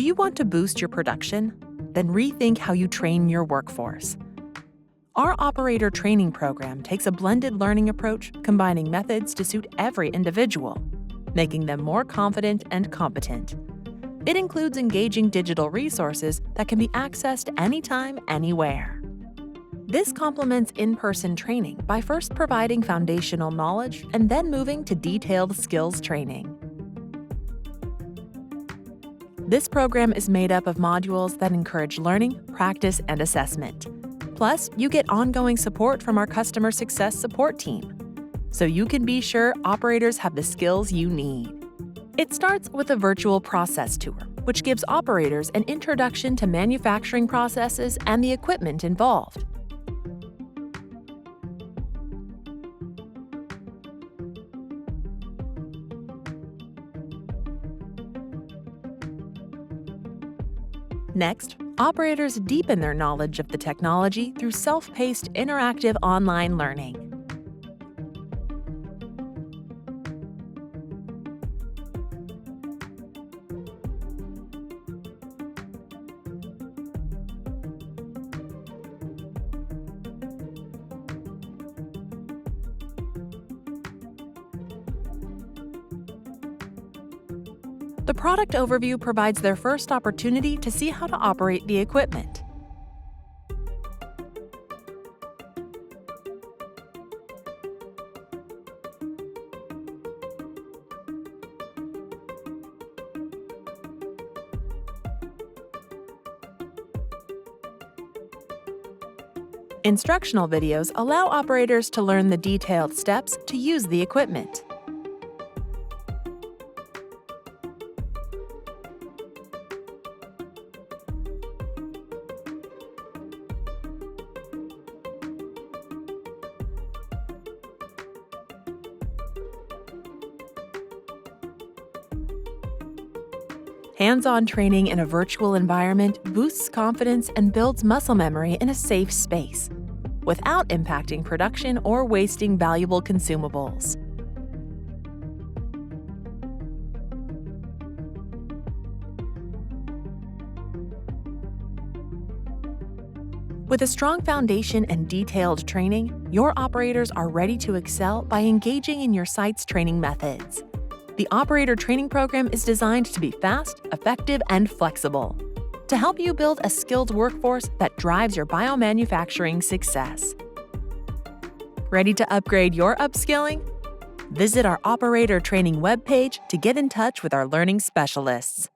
you want to boost your production? Then rethink how you train your workforce. Our operator training program takes a blended learning approach, combining methods to suit every individual, making them more confident and competent. It includes engaging digital resources that can be accessed anytime, anywhere. This complements in-person training by first providing foundational knowledge and then moving to detailed skills training. This program is made up of modules that encourage learning, practice, and assessment. Plus, you get ongoing support from our customer success support team, so you can be sure operators have the skills you need. It starts with a virtual process tour, which gives operators an introduction to manufacturing processes and the equipment involved. Next, operators deepen their knowledge of the technology through self-paced interactive online learning. The product overview provides their first opportunity to see how to operate the equipment. Instructional videos allow operators to learn the detailed steps to use the equipment. Hands-on training in a virtual environment boosts confidence and builds muscle memory in a safe space, without impacting production or wasting valuable consumables. With a strong foundation and detailed training, your operators are ready to excel by engaging in your site's training methods. The operator training program is designed to be fast, effective, and flexible to help you build a skilled workforce that drives your biomanufacturing success. Ready to upgrade your upskilling? Visit our operator training webpage to get in touch with our learning specialists.